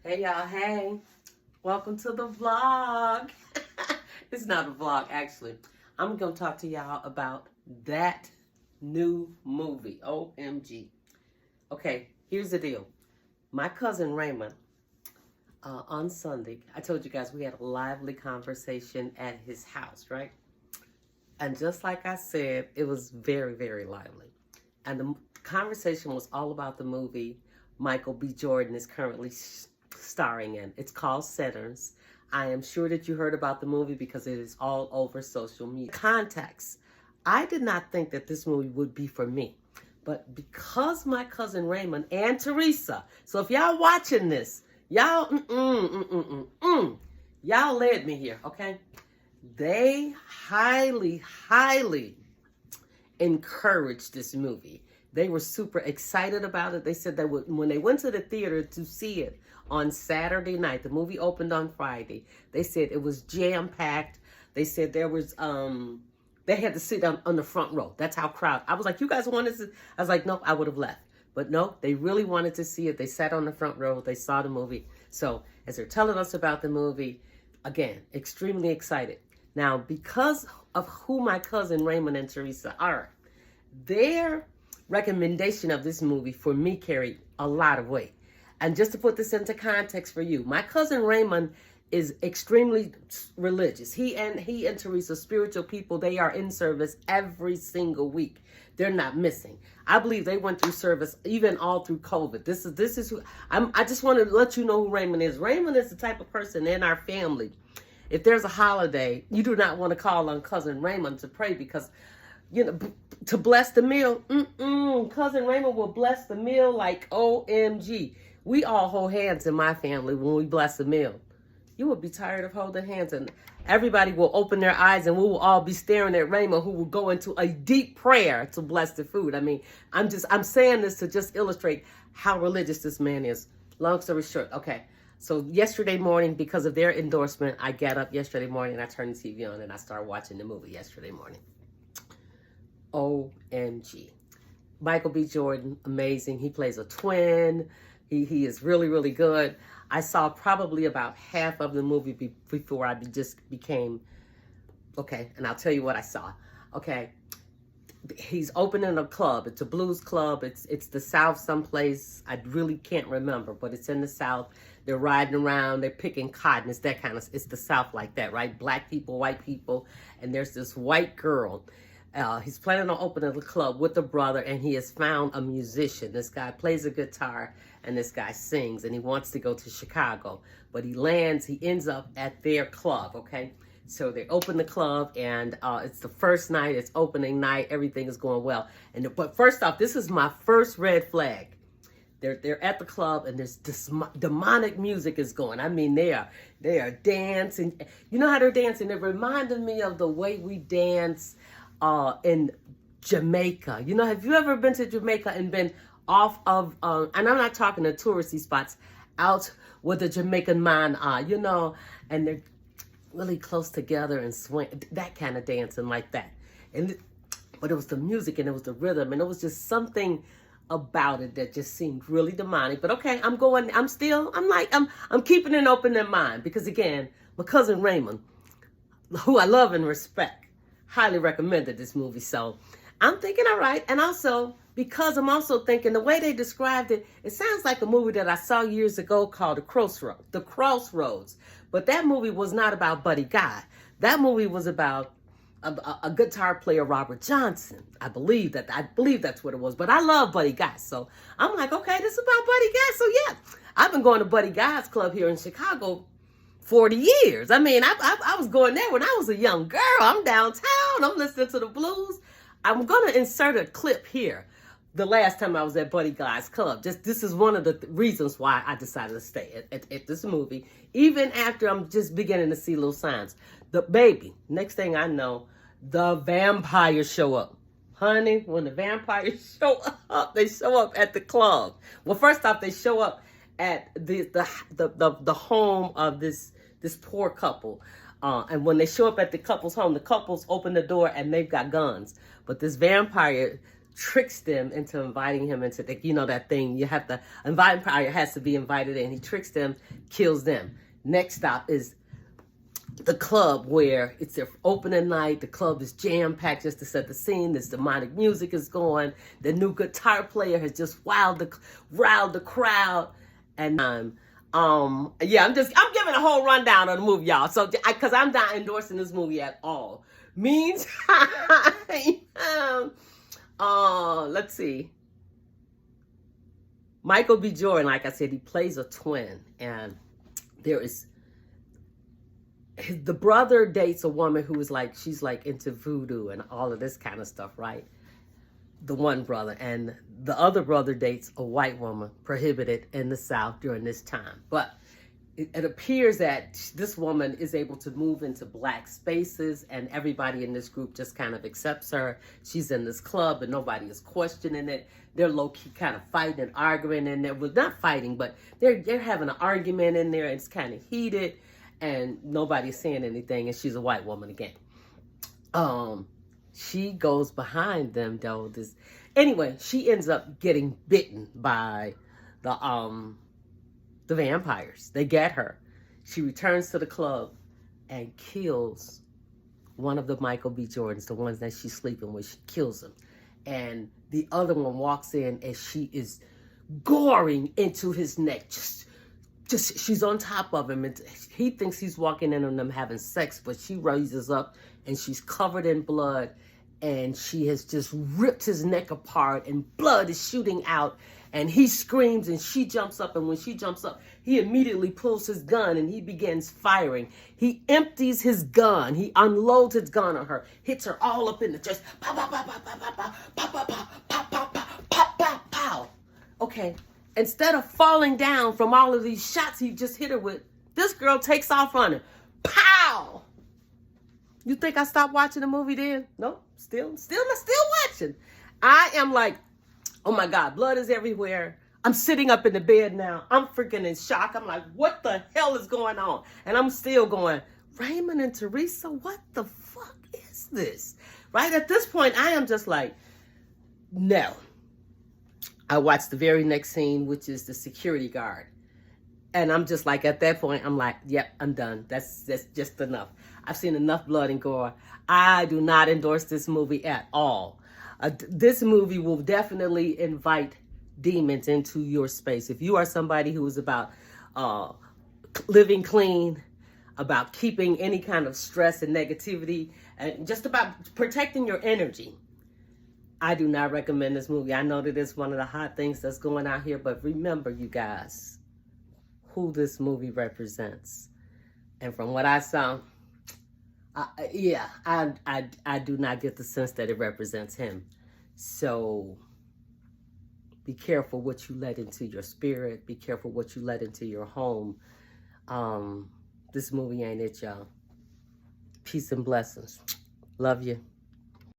Hey y'all, hey. Welcome to the vlog. It's not a vlog, actually. I'm going to talk to y'all about that new movie, OMG. Okay, here's the deal. My cousin Raymond, on Sunday, I told you guys we had a lively conversation at his house, right? And just like I said, it was very, very lively. And the conversation was all about the movie Michael B. Jordan is currently starring in. It's called Sinners. I am sure that you heard about the movie because it is all over social media. Context. I did not think that this movie would be for me. But because my cousin Raymond and Teresa, so if y'all watching this, y'all, y'all led me here, okay? They highly, highly encouraged this movie. They were super excited about it. They said that when they went to the theater to see it on Saturday night, the movie opened on Friday. They said it was jam-packed. They said there was, they had to sit on the front row. That's how crowded. I was like, you guys wanted to? I was like, no, I would have left. But no, they really wanted to see it. They sat on the front row. They saw the movie. So as they're telling us about the movie, again, extremely excited. Now, because of who my cousin Raymond and Teresa are, their recommendation of this movie for me carried a lot of weight. And just to put this into context for you, my cousin Raymond is extremely religious. He and Teresa, spiritual people. They are in service every single week. They're not missing. I believe they went through service even all through COVID. This is who I just want to let you know who Raymond is. Raymond is the type of person in our family. If there's a holiday, you do not want to call on cousin Raymond to pray because, you know, to bless the meal. Cousin Raymond will bless the meal like OMG. We all hold hands in my family when we bless the meal. You will be tired of holding hands, and everybody will open their eyes, and we will all be staring at Raymond, who will go into a deep prayer to bless the food. I mean, I'm saying this to just illustrate how religious this man is. Long story short, okay. So yesterday morning, because of their endorsement, I got up yesterday morning, I turned the TV on, and I started watching the movie yesterday morning. OMG. Michael B. Jordan, amazing. He plays a twin. He is really, really good. I saw probably about half of the movie before I just became, okay, and I'll tell you what I saw. Okay, he's opening a club. It's a blues club. It's the South someplace. I really can't remember, but it's in the South. They're riding around. They're picking cotton. It's that kind of, it's the South like that, right? Black people, white people. And there's this white girl. He's planning on opening the club with a brother, and he has found a musician. This guy plays a guitar, and this guy sings, and he wants to go to Chicago. But he ends up at their club, okay? So they open the club, and it's the first night, it's opening night, everything is going well. But first off, this is my first red flag. They're at the club, and there's this demonic music is going. I mean, they are dancing. You know how they're dancing? It reminded me of the way we dance in Jamaica. You know, have you ever been to Jamaica and been off of, and I'm not talking the touristy spots, out where the Jamaican man are, you know, and they're really close together and swing, that kind of dancing like that. But it was the music, and it was the rhythm, and it was just something about it that just seemed really demonic. But okay, I'm keeping an open in mind because, again, my cousin Raymond, who I love and respect, highly recommended this movie. So I'm thinking, all right. And also, because I'm also thinking the way they described it, it sounds like a movie that I saw years ago called The Crossroads. But that movie was not about Buddy Guy. That movie was about a guitar player, Robert Johnson. I believe that's what it was. But I love Buddy Guy. So I'm like, okay, this is about Buddy Guy. So yeah, I've been going to Buddy Guy's club here in Chicago 40 years. I mean, I was going there when I was a young girl. I'm downtown. I'm listening to the blues. I'm going to insert a clip here. The last time I was at Buddy Guy's club. This is one of the reasons why I decided to stay at this movie. Even after I'm just beginning to see little signs. Next thing I know, the vampires show up. Honey, when the vampires show up, they show up at the club. Well, first off, they show up at the home of this poor couple. And when they show up at the couple's home, the couples open the door and they've got guns. But this vampire tricks them into inviting him into the, you know, that thing. You have to invite him prior, has to be invited in. He tricks them, kills them. Next stop is the club where it's their opening night. The club is jam-packed just to set the scene. This demonic music is going. The new guitar player has just riled the crowd. And yeah, I'm giving a whole rundown of the movie, y'all. So, because I'm not endorsing this movie at all. Meantime, let's see. Michael B. Jordan, like I said, he plays a twin, and there is the brother dates a woman who is like, she's like into voodoo and all of this kind of stuff, right? The one brother, and the other brother dates a white woman, prohibited in the South during this time. But it appears that this woman is able to move into black spaces, and everybody in this group just kind of accepts her. She's in this club and nobody is questioning it. They're low-key kind of fighting and arguing in there. Well, not fighting, but they're having an argument in there, and it's kind of heated, and nobody's saying anything, and she's a white woman again. She goes behind them, though. Anyway, she ends up getting bitten by the vampires. They get her. She returns to the club and kills one of the Michael B. Jordans, the ones that she's sleeping with. She kills him. And the other one walks in and she is goring into his neck. Just she's on top of him. And he thinks he's walking in on them having sex, but she raises up and she's covered in blood. And she has just ripped his neck apart and blood is shooting out. And he screams and she jumps up. And when she jumps up, he immediately pulls his gun and he begins firing. He empties his gun. He unloads his gun on her, hits her all up in the chest. Pow, pow, pow, pow, pow, pow, pow, pow, pow, pow, pow, pow, pow, pow, pow. Okay, instead of falling down from all of these shots he just hit her with, this girl takes off running. Pow! You think I stopped watching the movie then? No, still watching. I am like, oh my God, blood is everywhere. I'm sitting up in the bed now. I'm freaking in shock. I'm like, what the hell is going on? And I'm still going, Raymond and Teresa, what the fuck is this? Right at this point, I am just like, no. I watched the very next scene, which is the security guard. And I'm just like, at that point, I'm like, yep, I'm done. That's just enough. I've seen enough blood and gore. I do not endorse this movie at all. This movie will definitely invite demons into your space. If you are somebody who is about living clean, about keeping any kind of stress and negativity, and just about protecting your energy, I do not recommend this movie. I know that it's one of the hot things that's going out here, but remember, you guys, who this movie represents. And from what I saw, I do not get the sense that it represents him. So be careful what you let into your spirit. Be careful what you let into your home. This movie ain't it, y'all. Peace and blessings. Love you.